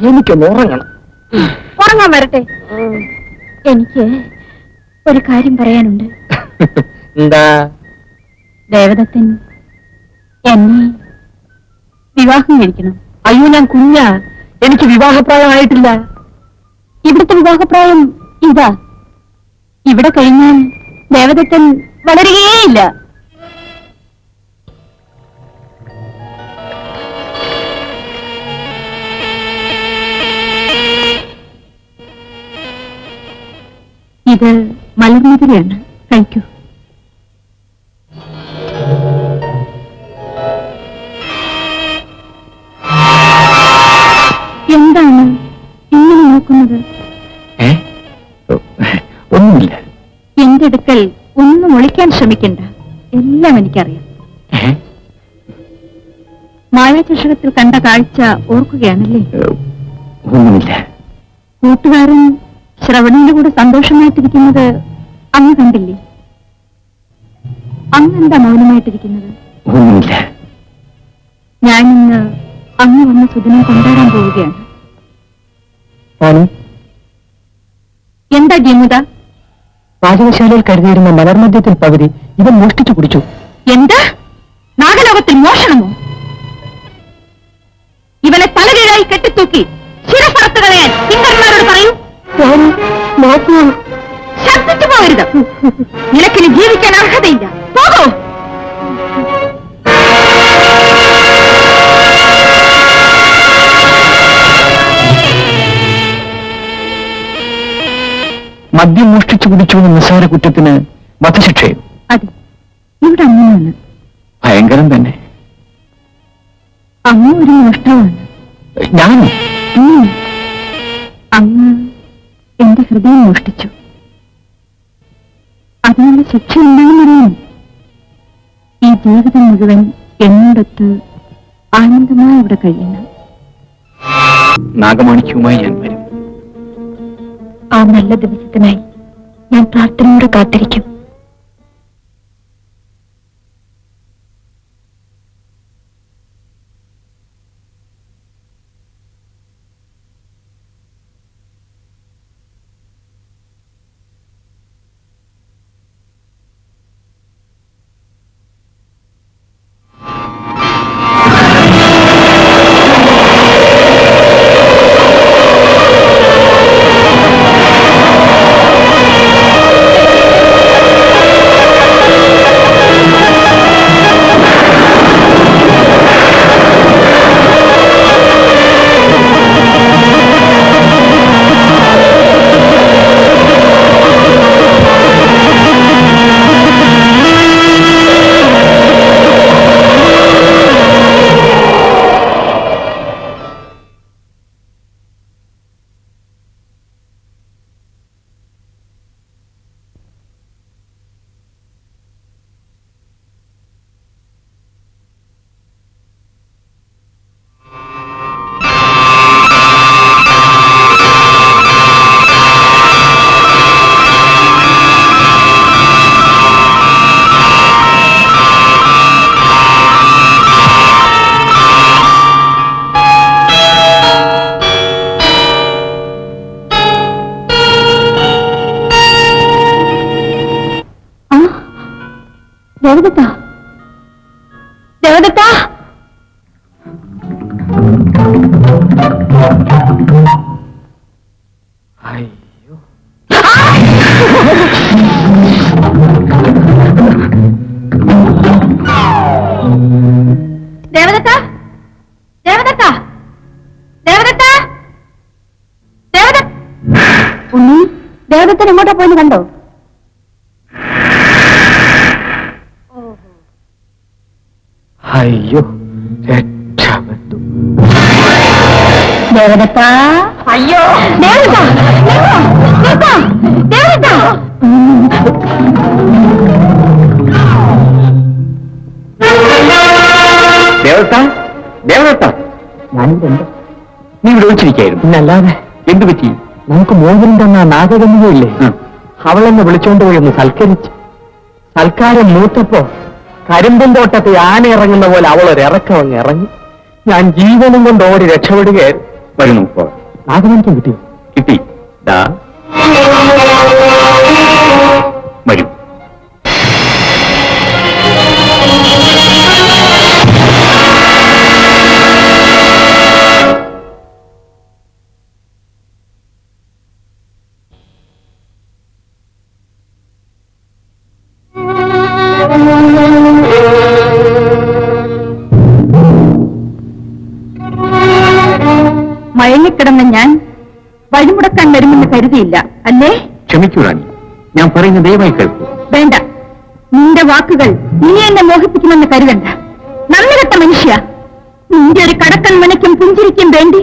എനിക്കൊന്ന് ഉറങ്ങണം. ഉറങ്ങാൻ വരട്ടെ. എനിക്ക് ഒരു കാര്യം പറയാനുണ്ട്. എന്താ? ദേവദത്തൻ എന്നെ വിവാഹം കഴിക്കണം. അയ്യോ, ഞാൻ കുഞ്ഞാ, എനിക്ക് വിവാഹപ്രായമായിട്ടില്ല. ഇവിടുത്തെ വിവാഹപ്രായം ഇതാ. ഇവിടെ കഴിഞ്ഞാൽ ദേവദത്തൻ വളരുകയേയില്ല. ഇത് മലർമുതിരയാണ്, കഴിക്കൂ. എന്താണ് ഇങ്ങനെ നോക്കുന്നത്? ഒന്നുമില്ല. എന്റെ അടുക്കൽ ഒന്നും ഒളിക്കാൻ ശ്രമിക്കണ്ട, എല്ലാം എനിക്കറിയാം. മായാചഷകത്തിൽ കണ്ട കാഴ്ച ഓർക്കുകയാണല്ലേ? ഒന്നുമില്ല. കൂട്ടുകാരൻ ശ്രവണന്റെ കൂടെ സന്തോഷമായിട്ടിരിക്കുന്നത് അങ്ങ് കണ്ടില്ലേ? അങ്ങെന്താ മൗനമായിട്ടിരിക്കുന്നത്? ഒന്നുമില്ല. ഞാനിന്ന് അങ്ങ് വന്ന സുദിനം കൊണ്ടാടാൻ പോവുകയാണ്. എന്താ ജമുദ? പാചകശാലയിൽ കരുതിയിരുന്ന മലർമദ്യത്തിൽ പകുതി ഇവൻ മോഷ്ടിച്ചു കുടിച്ചു. എന്താ? നാഗലോകത്തിൽ മോഷണമോ? ഇവനെ തലകീഴായി കെട്ടിത്തൂക്കി ശിരസറത്ത് കളയാൻ കിങ്കരന്മാരോട് പറയൂ. ശബ്ദിച്ചു പോകരുത്. നിനക്കിന് ജീവിക്കാൻ അർഹതയില്ല. പോകൂ. മദ്യം മോഷ്ടിച്ചു കുടിച്ചു എന്ന നിസ്സാര കുറ്റത്തിന് വധശിക്ഷയും. അതെ, ഇവിടെ അങ്ങനെയാണ്. ഭയങ്കരം തന്നെ. അങ്ങ് ഒരു മോഷ്ടാവാണ്. ഞാനോ? അങ്ങ് എന്റെ ഹൃദയം മോഷ്ടിച്ചു. അതിനുള്ള ശിക്ഷ ഉണ്ടാകുന്നറിയാം. ഈ ജീവിതം മുഴുവൻ എന്നോടൊത്ത് ആനന്ദമായി ഇവിടെ കഴിയണം. നാഗമാണിക്യവുമായി ഞാൻ വരും. ആ നല്ല ദിവസത്തിനായി ഞാൻ പ്രാർത്ഥനയോടെ കാത്തിരിക്കും. ദേവദത്ത, ദേവദത്ത! അയ്യോ, ദേവദത്ത! ദേവദത്ത! ദേവദത്ത! ദേവദത്ത! ഉണ്ണി, ദേവദത്തൻ എങ്ങോട്ടാ പോയെന്ന് കണ്ടോ? അയ്യോ, രക്ഷപ്പെട്ടു. ദേവദത്ത! അയ്യോ, ദേവദത്ത! ദേവദത്ത! ദേവദത്ത! ദേവദത്ത, ദേവദത്ത, ഞാനിവിടെ. നീ ഇവിടെ വിളിച്ചിരിക്കായിരുന്നു. പിന്നല്ലാതെ എന്തു പറ്റി? നമുക്ക് മോഹനം തന്ന നാഗകന്യകയില്ലേ, അവളെന്നെ വിളിച്ചോണ്ട് പോയി ഒന്ന് സൽക്കരിച്ചു. സൽക്കാരം മൂത്തപ്പോ കരിമ്പും തോട്ടത്തിൽ ആന ഇറങ്ങുന്ന പോലെ അവളൊരിറക്കം അങ്ങ് ഇറങ്ങി. ഞാൻ ജീവനും കൊണ്ട് ഓടി രക്ഷപ്പെടുകയായിരുന്നു. വരുന്നു പോ. നാഗമാണിക്യം കിട്ടിയോ? കിട്ടി. ദാ വരൂ. മയങ്ങിക്കിടന്ന ഞാൻ വഴിമുടക്കാൻ വരുമെന്ന് കരുതിയില്ല, അല്ലേ? ക്ഷമിക്കൂ റാണി, ഞാൻ പറയുന്ന ദയവായി കേൾക്കൂ. വേണ്ട, നിന്റെ വാക്കുകൾ നീ എന്നെ മോഹിപ്പിക്കുമെന്ന് കരുതണ്ട. നന്ദികെട്ട മനുഷ്യ, നിന്റെ ഒരു കടക്കൻ മനയ്ക്കും പുഞ്ചിരിക്കും വേണ്ടി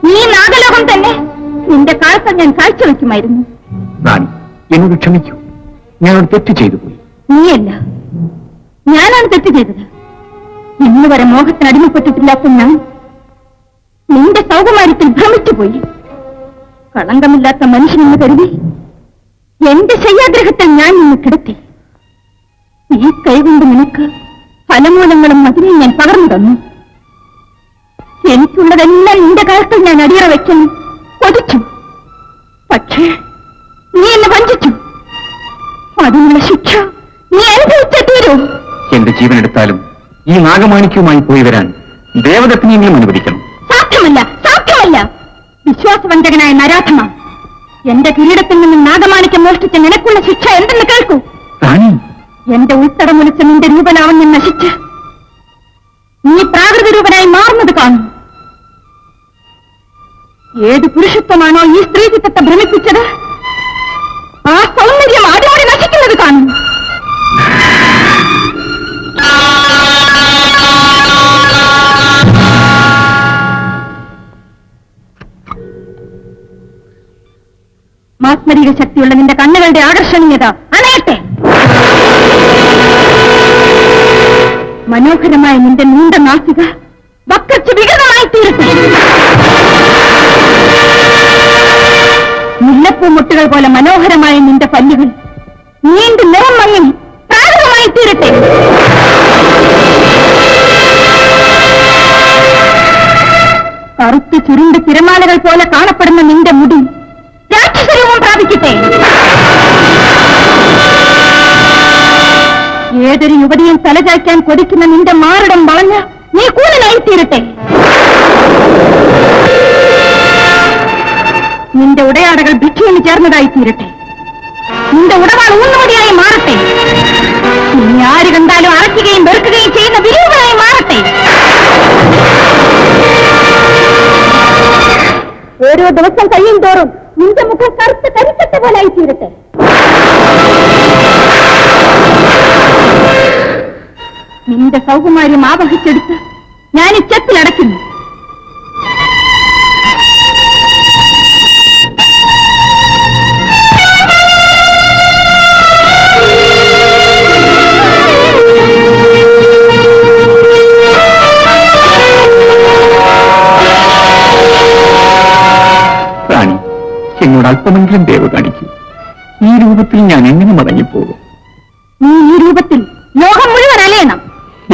നീ നാഗലോകം തന്നെ നിന്റെ കാഴ്ച ഞാൻ കാഴ്ചവെക്കുമായിരുന്നു. റാണി, എന്നോട് ക്ഷമിക്കൂ, ഞാനൊരു തെറ്റ് ചെയ്തു പോയി. നീയല്ല, ഞാനാണ് തെറ്റ് ചെയ്തത്. ഇന്ന് വരെ മോഹത്തിന് അടിമപ്പെട്ടിട്ടില്ലാത്ത ഞാൻ നിന്റെ സൗകുമാര്യത്തിൽ ഭ്രമിച്ചുപോയി. കളങ്കമില്ലാത്ത മനുഷ്യനെന്ന് കരുതി എന്റെ ശയ്യാഗ്രഹത്തിൽ ഞാൻ നിന്ന് കിടത്തി. ഈ കൈകൊണ്ട് നിനക്ക് ഫലമൂലങ്ങളും അതിനെ ഞാൻ പകർന്നു തന്നു. എനിക്കുള്ളതെല്ലാം നിന്റെ കാലത്തിൽ ഞാൻ അടിയറ വെക്കുന്നു, കൊതിച്ചു. പക്ഷേ നീ എന്നെ വഞ്ചിച്ചു. അതിനുള്ള ശിക്ഷ നീ അനുഭവിച്ചേ തീരൂ. എന്റെ ജീവനെടുത്താലും ഈ നാഗമാണിക്യവുമായി പോയി വരാൻ ദേവദത്തിനെയും അനുവദിക്കണം. സാധ്യമല്ല, സാധ്യമല്ല. വിശ്വാസവഞ്ചകനായ നരാധമ, എന്റെ കിരീടത്തിൽ നിന്നും നാഗമാണിക്യം മോഷ്ടിച്ച നിനക്കുള്ള ശിക്ഷ എന്തെന്ന് കേൾക്കൂ. റാണി, എന്റെ ഉൾത്തടമൊലിച്ച നിന്റെ രൂപലാവണ്യം നശിച്ച് നീ പ്രാകൃത രൂപനായി മാറുന്നത് കാണും. ഏത് പുരുഷത്വമാണോ ഈ സ്ത്രീചിത്തത്തെ ഭ്രമിപ്പിച്ചത്, ആ സൗന്ദര്യം ആദ്യമായി നശിക്കുന്നത് കാണും. മാസ്മരിക ശക്തിയുള്ള നിന്റെ കണ്ണുകളുടെ ആകർഷണീയത അണയട്ടെ. മനോഹരമായ നിന്റെ നീണ്ട നാസിക വക്രിച്ച് വികൃതമായി തീരട്ടെ. മുല്ലപ്പൂ മുട്ടുകൾ പോലെ മനോഹരമായ നിന്റെ പല്ലുകൾ നീണ്ടു നിറം മങ്ങി പ്രാകൃതമായി തീരട്ടെ. കറുത്ത് ചുരുണ്ട് തിരമാലകൾ പോലെ കാണപ്പെടുന്ന നിന്റെ മുടി രാക്ഷസരൂപം പ്രാപിക്കട്ടെ. ഏതൊരു യുവതിയും തലചായ്ക്കാൻ കൊതിക്കുന്ന നിന്റെ മാറിടം വളഞ്ഞ് നീ കൂലനായി തീരട്ടെ. നിന്റെ ഉടയാടകൾ ഭിക്ഷയിൽ ചേർന്നതായി തീരട്ടെ. നിന്റെ ഉടവാൾ ഊന്നുമതിയായി മാറട്ടെ. നീ ആര് കണ്ടാലും അറയ്ക്കുകയും വെറുക്കുകയും ചെയ്യുന്ന വിരൂപനായി മാറട്ടെ. ഓരോ ദിവസം കഴിയും തോറും നിന്റെ മുഖം കറുത്ത കരിക്കട്ട പോലായി തീരട്ടെ. നിന്റെ സൗകുമാര്യം ആവഹിച്ചെടുത്ത് ഞാൻ ഈ ചെത്തിലടയ്ക്കുന്നു. റാണി, എന്നോട് അല്പമെങ്കിലും ദയവ് കാണിക്കൂ. ഈ രൂപത്തിൽ ഞാൻ എങ്ങനെ മടങ്ങിപ്പോകും? നീ ഈ രൂപത്തിൽ ലോകം മുഴുവൻ അലയണം.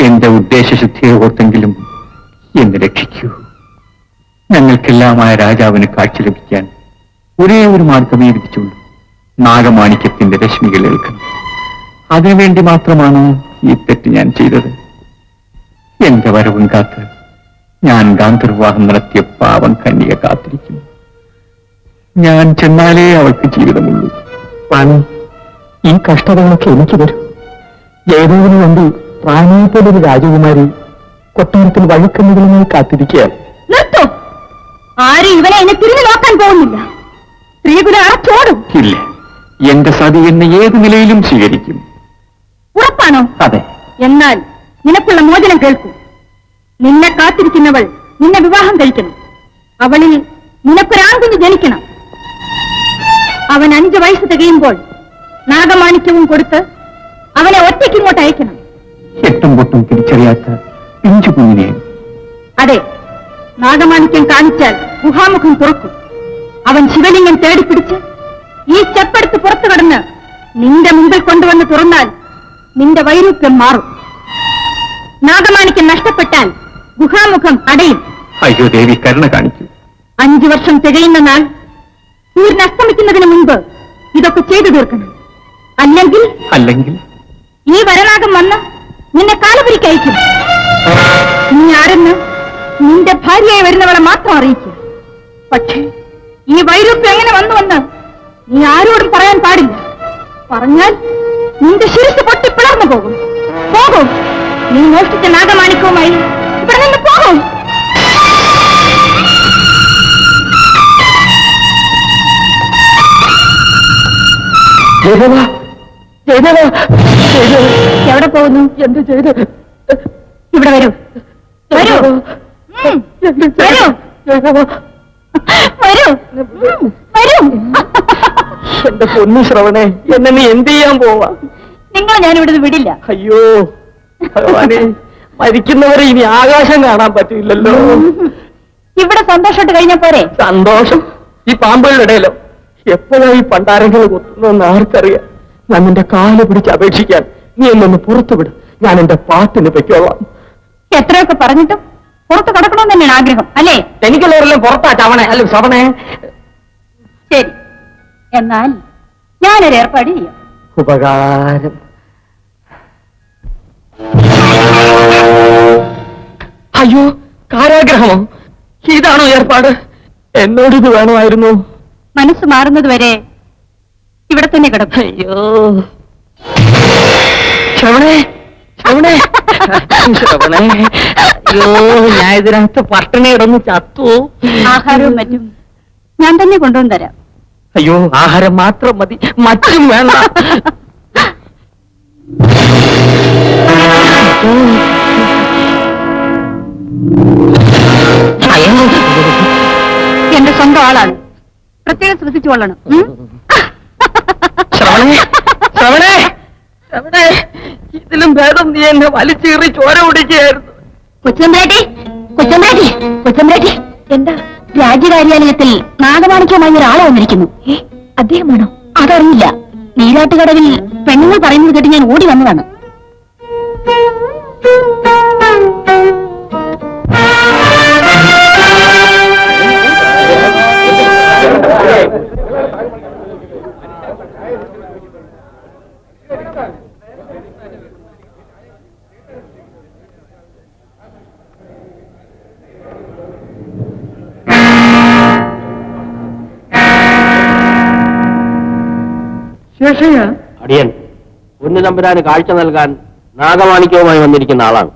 എന്റെ ഉദ്ദേശശുദ്ധിയെ ഓർത്തെങ്കിലും എന്നെ രക്ഷിക്കൂ. ഞങ്ങൾക്കെല്ലാമായ രാജാവിന് കാഴ്ച ലഭിക്കാൻ ഒരേ ഒരു മാർഗമേ വിധിച്ചുള്ളൂ. നാഗമാണിക്യത്തിന്റെ രശ്മികൾ ഏൽക്കണം. അതിനുവേണ്ടി മാത്രമാണ് ഈ തെറ്റ് ഞാൻ ചെയ്തത്. എന്റെ വരവും കാത്ത് ഞാൻ ഗാന്ധർവാഹം നടത്തിയ പാവം കന്യക കാത്തിരിക്കുന്നു. ഞാൻ ചെന്നാലേ അവൾക്ക് ജീവിതമുള്ളൂ. റാണി, ഈ കഷ്ടതകളൊക്കെ എനിക്ക് വരും. ജയദേവന് വേണ്ടി റാണിയെപ്പോലൊരു രാജകുമാരി കൊട്ടാരത്തിൽ വഴിക്കുന്നതിനുമായി കാത്തിരിക്കുകയാണ്. നിർത്തോ, ആരും ഇവനെ എന്നെ തിരിഞ്ഞു നോക്കാൻ പോകുന്നില്ല. സ്ത്രീകുലം അടച്ചോടും. ഇല്ല, എന്റെ സതി എന്നെ ഏത് നിലയിലും സ്വീകരിക്കും. ഉറപ്പാണോ? അതെ. എന്നാൽ നിനക്കുള്ള മോചനം കേൾക്കൂ. നിന്നെ കാത്തിരിക്കുന്നവൾ നിന്നെ വിവാഹം കഴിക്കണം. അവളിൽ നിനക്കൊരാൺകുഞ്ഞ് ജനിക്കണം. അവൻ 5 വയസ്സ് തികയുമ്പോൾ നാഗമാണിക്യവും കൊടുത്ത് അവനെ ഒറ്റയ്ക്കിങ്ങോട്ട് അയക്കണം. എട്ടും പൊട്ടും തിരിച്ചറിയാത്ത പിഞ്ചു കുഞ്ഞിനെ. അതെ, നാഗമാണിക്യം കാണിച്ചാൽ ഗുഹാമുഖം തുറക്കും. അവൻ ശിവലിംഗം തേടിപ്പിടിച്ച് ഈ സ്റ്റെപ്പെടുത്ത് പുറത്തു കടന്ന് നിന്റെ മുമ്പിൽ കൊണ്ടുവന്ന് തുറന്നാൽ നിന്റെ വൈരൂപ്യം മാറും. നാഗമാണിക്യം നഷ്ടപ്പെട്ടാൽ ഗുഹാമുഖം അടയും. അയ്യോ ദേവി, കരുണ കാണിക്കൂ. 5 വർഷം തികയുന്ന നാൾ സൂര്യൻ അസ്തമിക്കുന്നതിന് മുൻപ് ഇതൊക്കെ ചെയ്തു തീർക്കണം. അല്ലെങ്കിൽ ഈ വരനാഗം വന്ന് നിന്നെ കാലപുരിക്കയക്കും. നീ ആരെന്ന് നിന്റെ ഭാര്യയായി വരുന്നവളെ മാത്രം അറിയിക്കുക. പക്ഷേ ഈ വൈരൂപ്യം എങ്ങനെ വന്നുവെന്ന് നീ ആരോടും പറയാൻ പാടില്ല. പറഞ്ഞാൽ നിന്റെ ശിരസ് പൊട്ടി പിളർന്നു പോകും. പോകും, നീ മോഷ്ടിച്ച നാഗമാണിക്കവുമായി ഇവിടെ നിന്ന് പോകും. എവിടെ പോകുന്നു? എന്ത് ചെയ്ത്? ഇവിടെ വരൂ, വരൂ, വരൂ, വരൂ, വരൂ. എന്റെ പൊന്നു ശ്രവണേ, എന്നെ നീ എന്ത് ചെയ്യാൻ പോവാ? നിങ്ങൾ ഞാൻ ഇവിടുന്ന് വിടില്ല. അയ്യോ ഭഗവാനെ, മരിക്കുന്നവരെ ഇനി ആകാശം കാണാൻ പറ്റില്ലല്ലോ. ഇവിടെ സന്തോഷമായിട്ട് കഴിഞ്ഞ പോരെ? സന്തോഷം ഈ പാമ്പുകളുടെ ഇടയിലോ? എപ്പോഴായി പണ്ടാരങ്ങൾ കൊത്തുന്നതെന്ന് ആർക്കറിയാം. ഞാൻ നിന്റെ കാല് പിടിച്ച് അപേക്ഷിക്കാൻ നീ എന്നൊന്ന് പുറത്തു വിട്. ഞാൻ എന്റെ പാട്ടിന് പൊയ്ക്കോളാം. എത്രയൊക്കെ പറഞ്ഞിട്ടും പുറത്ത് കിടക്കണമെന്ന് തന്നെയാണ് ആഗ്രഹം, അല്ലേ? എനിക്കെല്ലാവരെല്ലാം പുറത്താ ചവണേ, അല്ല ശ്രവണേ. ശരി, എന്നാൽ ഞാനൊരു ഏർപ്പാട് ചെയ്യാം. ഉപകാരം. അയ്യോ, കാരാഗ്രഹമോ? ഇതാണോ ഏർപ്പാട്? എന്നോടിത് വേണമായിരുന്നു. മനസ്സ് മാറുന്നത് വരെ ഇവിടെ തന്നെ കിടക്കും. അയ്യോ ശ്രവണേ, ശ്രവണേ, ശ്രവണേ. അയ്യോ, ഞാൻ ഇതിനകത്ത് പട്ടിണി കിടന്ന് ചത്തു. ആഹാരവും മറ്റും ഞാൻ തന്നെ കൊണ്ടുവന്ന് തരാം. അയ്യോ, ആഹാരം മാത്രം മതി, മറ്റും വേണ്ട. എന്റെ സ്വന്തം ആളാണ്, പ്രത്യേകം ശ്രദ്ധിച്ചു കൊള്ളണം. ശ്രവണേ, ശ്രവണേ, ശ്രവണേ, ഇതിലും ഭേദം നീ എന്നെ വലിച്ചീറി ചോര കുടിക്കുകയായിരുന്നു. കൊച്ചമ്പ്രാട്ടി, കൊച്ചമ്പ്രാട്ടി, കൊച്ചമ്പ്രാട്ടി, എന്താ? രാജ്യകാര്യാലയത്തിൽ നാഗമാണിക്യമായി ഒരാളെ വന്നിരിക്കുന്നു. അദ്ദേഹമാണോ? അതറിയില്ല. നീരാട്ടുകടവിൽ പെണ്ണുങ്ങൾ പറയുന്നത് കേട്ട് ഞാൻ ഓടി വന്നതാണ്. അടിയൻ ഉന്നതമ്പുരാന് കാഴ്ച നൽകാൻ നാഗമാണിക്യവുമായി വന്നിരിക്കുന്ന ആളാണ്.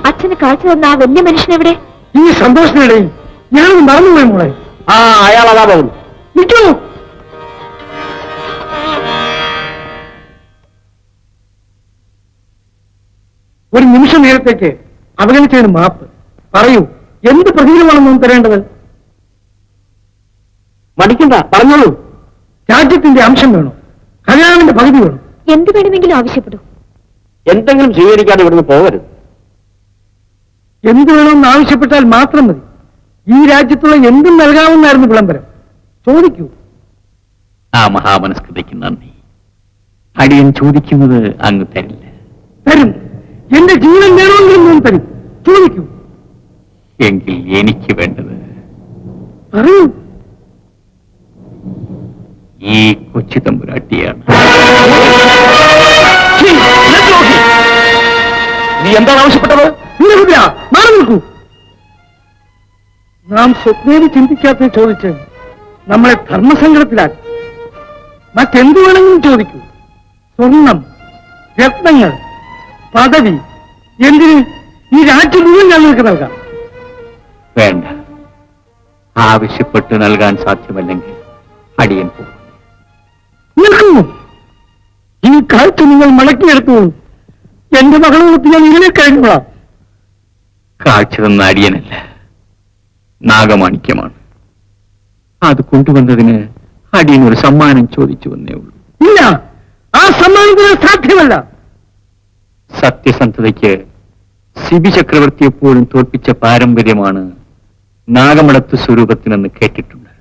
അച്ഛന് കാഴ്ച തന്ന ആ വലിയ മനുഷ്യനെവിടെ? ഈ സന്തോഷത്തിനിടയിൽ ഞാനൊന്ന് മറന്നുപോയി മോളെ. ആ, അയാൾ അതാ പോകുന്നു. നിൽക്കൂ. ഒരു നിമിഷം നേരത്തേക്ക് അവഗണിച്ചതിന് മാപ്പ് പറയൂ. എന്ത് പ്രതികരണമാണ് തരേണ്ടത്? മടിക്കണ്ട, പറഞ്ഞോളൂ. രാജ്യത്തിന്റെ അംശം വേണോ? ഖജനാവിന്റെ പകുതി വേണോ? എന്ത് വേണമെങ്കിലും ആവശ്യപ്പെടൂ. എന്തെങ്കിലും സ്വീകരിക്കാതെ ഇവിടുന്ന് പോകരുത്. എന്ത് വേണമെന്ന് ആവശ്യപ്പെട്ടാൽ മാത്രം മതി. ഈ രാജ്യത്തുള്ള എന്തും നൽകാമെന്നായിരുന്നു വിളംബരം. ചോദിക്കൂ. ആ മഹാമനസ്കൃതിക്ക് നന്ദി. അടിയൻ ചോദിക്കുന്നത് അങ്ങ് തരില്ല. തരും. എന്റെ ജീവൻ വേണമെങ്കിലും ഞാൻ തരും. ചോദിക്കൂ. എങ്കിൽ എനിക്ക് വേണ്ടത് പറയൂ. ഈ കൊച്ചു തമ്പുരാട്ടിയാണ്. നീ എന്താണ് ആവശ്യപ്പെട്ടത്? മാറി നിൽക്കൂ. നാം സ്വപ്നേന് ചിന്തിക്കാത്ത ചോദിച്ച് നമ്മളെ ധർമ്മസങ്കടത്തിലാക്കി. മറ്റെന്തു വേണമെങ്കിലും ചോദിക്കൂ. സ്വർണം, രത്നങ്ങൾ, പദവി, എന്തിന് ഈ രാജ്യം മുഴുവൻ ഞാൻ നിങ്ങൾക്ക് നൽകാം. വേണ്ട, ആവശ്യപ്പെട്ട് നൽകാൻ സാധ്യമല്ലെങ്കിൽ അടിയൻ പോകും. നിൽക്കൂ. ഈ കാഴ്ച നിങ്ങൾ മടക്കിയെടുത്തു. എന്റെ മകളോടൊത്ത് ഞാൻ ഇരുളെ കഴിഞ്ഞോളാം. കാഴ്ച തന്ന അടിയനല്ല, നാഗമാണിക്യമാണ്. അത് കൊണ്ടുവന്നതിന് അടിയൻ ഒരു സമ്മാനം ചോദിച്ചു വന്നേ ഉള്ളൂ. ഇല്ല, ആ സമ്മാനത്തിന് സാധ്യമല്ല. സത്യസന്ധതയ്ക്ക് സിബി ചക്രവർത്തി എപ്പോഴും തോൽപ്പിച്ച പാരമ്പര്യമാണ് നാഗമടത്ത് സ്വരൂപത്തിനെന്ന് കേട്ടിട്ടുണ്ട്.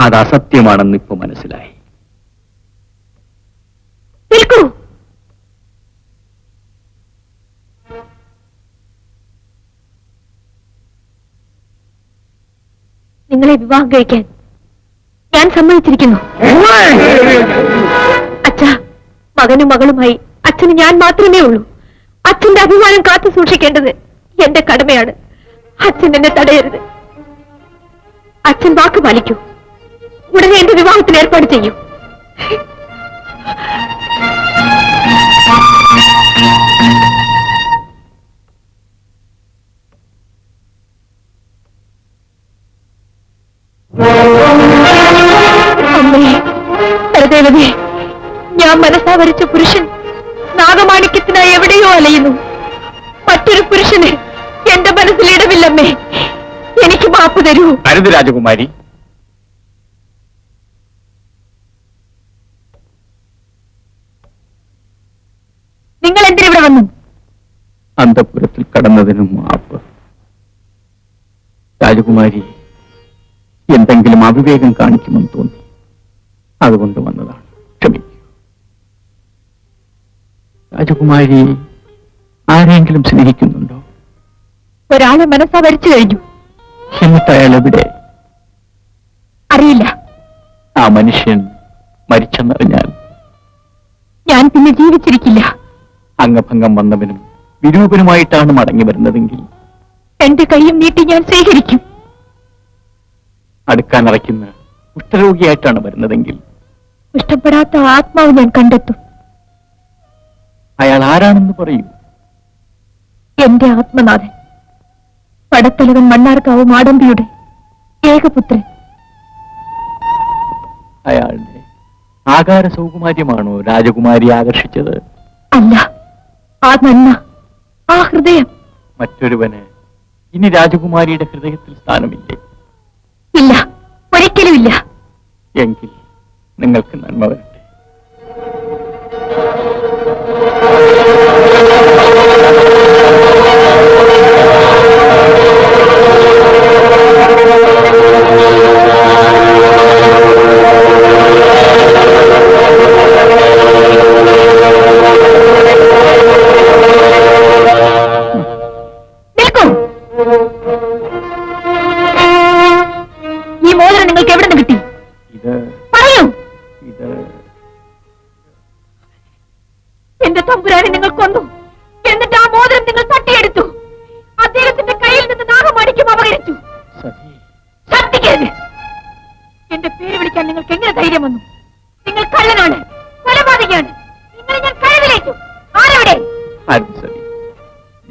അത് അസത്യമാണെന്ന് ഇപ്പൊ മനസ്സിലായി. നിൽക്കൂ. നിങ്ങളെ വിവാഹം കഴിക്കാൻ ഞാൻ സമ്മതിച്ചിരിക്കുന്നു. അച്ഛാ, മകനും മകളുമായി അച്ഛന് ഞാൻ മാത്രമേ ഉള്ളൂ. അച്ഛന്റെ അഭിമാനം കാത്തു സൂക്ഷിക്കേണ്ടത് എന്റെ കടമയാണ്. അച്ഛൻ എന്നെ തടയരുത്. അച്ഛൻ വാക്ക് പാലിക്കൂ. ഉടനെ എന്റെ വിവാഹത്തിന് ഏർപ്പാട് ചെയ്യൂ. അമ്മേ, പരദേവതേ, ഞാൻ മനസ്സാവരിച്ച പുരുഷൻ നാഗമാണിക്യത്തിനായി എവിടെയോ അലയുന്നു. മറ്റൊരു പുരുഷന് എന്റെ മനസ്സിൽ ഇടമില്ലമ്മേ. എനിക്ക് മാപ്പ് തരൂ. അരുത് രാജകുമാരി. നിങ്ങൾ എന്തിനിവിടെ വന്നു? അന്തഃപുരത്തിൽ കടന്നതിനും മാപ്പ്. രാജകുമാരി എന്തെങ്കിലും അവിവേകം കാണിക്കുമെന്ന് തോന്നി, അതുകൊണ്ട് വന്നതാണ്. ക്ഷമിക്കൂ. രാജകുമാരി ആരെങ്കിലും സ്നേഹിക്കുന്നുണ്ടോ? ഒരാളെ മനസ്സാ വരിച്ചു കഴിഞ്ഞു. എന്നിട്ട് അയാൾ എവിടെ? അറിയില്ല. ആ മനുഷ്യൻ മരിച്ചെന്നറിഞ്ഞാൽ ഞാൻ പിന്നെ ജീവിച്ചിരിക്കില്ല. അംഗഭംഗം വന്നവനും വിരൂപനുമായിട്ടാണ് മടങ്ങി വരുന്നതെങ്കിൽ എന്റെ കൈയും നീട്ടി ഞാൻ സ്വീകരിക്കും. അടുക്കാനറയ്ക്കുന്ന കുഷ്ഠരോഗിയായിട്ടാണ് വരുന്നതെങ്കിൽ ഇഷ്ടപ്പെടാത്ത ആത്മാവ് ഞാൻ കണ്ടെത്തും. അയാൾ ആരാണെന്ന് പറയൂ. എന്റെ ആത്മനാഥൻ, പടത്തലവൻ മണ്ണാർക്കാവ് മാടമ്പിയുടെ ഏകപുത്രൻ. അയാളുടെ ആകാര സൗകുമാര്യമാണോ രാജകുമാരി ആകർഷിച്ചത്? അല്ല, ആ നന്മ, ആ ഹൃദയം. മറ്റൊരുവന് ഇനി രാജകുമാരിയുടെ ഹൃദയത്തിൽ സ്ഥാനമില്ലേ? ഇല്ല, ഒരിക്കലുമില്ല. എങ്കിൽ നിങ്ങൾക്ക് നന്മ വരട്ടെ. ഈ മോതിരം നിങ്ങൾക്ക് എവിടെ നിന്ന് കിട്ടി? പറയൂ. എന്റെ തമ്പുരാനെ നിങ്ങൾ കൊന്നു. എന്നിട്ട് ആ മോതിരം നിങ്ങൾ തട്ടിയെടുത്തു. അദ്ദേഹത്തിന്റെ കയ്യിൽ നിന്ന് നാഗമാണിക്യം അപഹരിച്ചു. ശബ്ദിക്കരുത്. എന്റെ പേര് വിളിക്കാൻ നിങ്ങൾക്ക് എങ്ങനെ ധൈര്യം വന്നു? നിങ്ങൾ കള്ളനാണ്, കൊലപാതകയാണ്. നിങ്ങളെ ഞാൻ കഴിവിലേറ്റു. ആരവിടെ?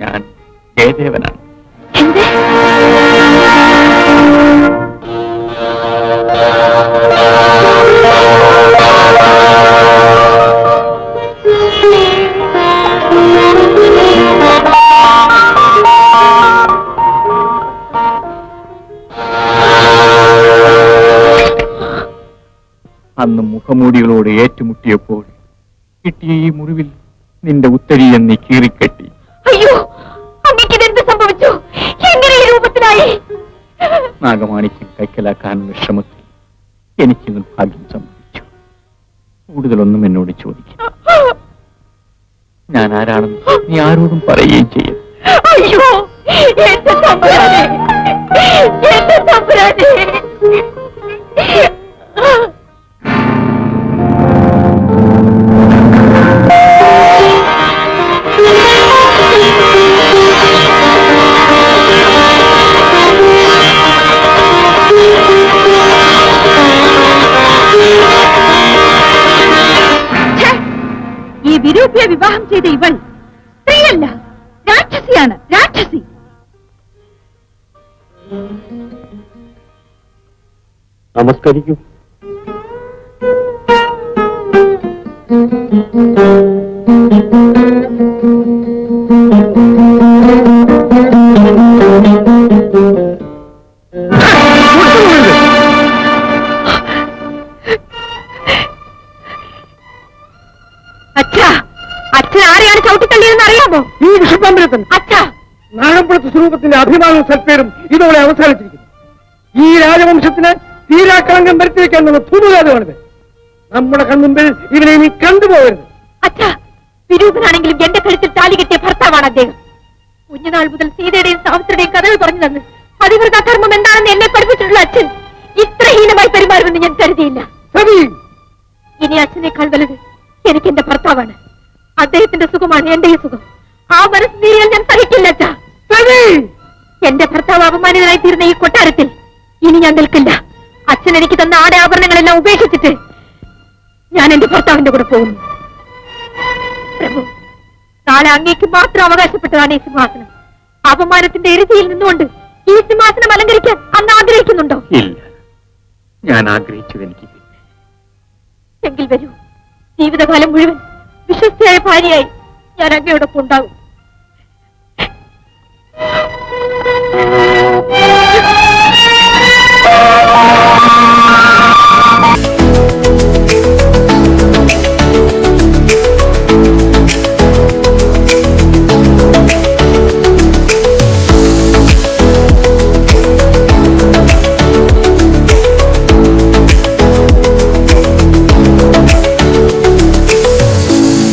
ഞാൻ ജയദേവനാണ്. എന്ത്? അന്ന് മുഖമൂടികളോട് ഏറ്റുമുട്ടിയപ്പോൾ കിട്ടിയ ഈ മുറിവിൽ നിന്റെ ഉത്തരീയം നീ കീറിക്കെട്ടി. അയ്യോ, അങ്ങേക്കിതെന്ത് സംഭവിച്ചു? എങ്ങനെ ഈ രൂപത്തിലായി? നാഗമാണിക്യം കൈക്കലാക്കാനുള്ള ശ്രമത്തിൽ എനിക്ക് നിർഭാഗ്യം സംഭവിച്ചു. കൂടുതലൊന്നും എന്നോട് ചോദിക്കും. ഞാൻ ആരാണെന്ന് നീ ആരോടും പറയുകയും ചെയ്യും. അയ്യോ, എന്റെ തമ്പുരാനെ, എന്റെ തമ്പുരാനെ. നമസ്കരിക്കൂ. അച്ഛാ, അച്ഛൻ ആരെയാണ് ചവിട്ടിത്തള്ളിയതെന്ന് അറിയാമോ? ഈ വിഷപ്പാമ്പലത്തിന് അച്ഛാ, നാഗമ്പുഴത്ത് സ്വരൂപത്തിന്റെ അഭിമാനവും സൽപ്പേരും ഇതോടെ അവസാനിച്ചിരിക്കുന്നു. ഈ രാജവംശത്തിന് തീരാക്കളങ്കം വരുത്തി വെക്കാനുള്ള ഭൂമുഖാതമാണിത്. നമ്മുടെ കൺമുമ്പിൽ ഇവനെ ഇനി കണ്ടുപോകരുത്. അച്ഛാ, വിരൂപനാണെങ്കിലും എന്റെ കഴുത്തിൽ താലി കെട്ടിയ ഭർത്താവാണ് അദ്ദേഹം. കുഞ്ഞുനാൾ മുതൽ സീതയുടെയും സാവിത്രിയുടെയും കഥകൾ പറഞ്ഞു തന്ന് അതിവൃത കർമ്മം എന്താണെന്ന് എന്നെ പഠിപ്പിച്ചിട്ടുള്ള അച്ഛൻ ഇത്ര ഹീനമായി പെരുമാറുമെന്ന് ഞാൻ കരുതിയില്ല. സതി, ഇനി അച്ഛനേക്കാൾ വലുത് എനിക്ക് എന്റെ ഭർത്താവാണ്. അദ്ദേഹത്തിന്റെ സുഖമാണ് എന്റെ ഈ സുഖം. ആ മനസ്സ് നീരിയാൽ ഞാൻ സഹിക്കില്ല അച്ഛാ. സതി, എന്റെ ഭർത്താവ് അപമാനിതനായി തീർന്ന ഈ കൊട്ടാരത്തിൽ ഇനി ഞാൻ നിൽക്കില്ല. അച്ഛൻ എനിക്ക് തന്ന ആടെ ആഭരണങ്ങളെല്ലാം ഉപേക്ഷിച്ചിട്ട് ഞാൻ എന്റെ ഭർത്താവിന്റെ കൂടെ പോകുന്നു. പ്രഭു, നാളെ അങ്ങേക്ക് മാത്രം അവകാശപ്പെട്ടതാണ് ഈ സിംഹാസനം. അപമാനത്തിന്റെ എരുതിയിൽ നിന്നുകൊണ്ട് ഈ സിംഹാസനം അലങ്കരിക്കാൻ അങ്ങ് ആഗ്രഹിക്കുന്നുണ്ടോ? ഇല്ല, ഞാൻ ആഗ്രഹിച്ചത് എനിക്ക് കിട്ടി. എങ്കിൽ വരൂ, ജീവിതകാലം മുഴുവൻ വിശ്വസ്തയായ ഭാര്യയായി ഞാൻ അങ്ങയോടൊപ്പം ഉണ്ടാകും.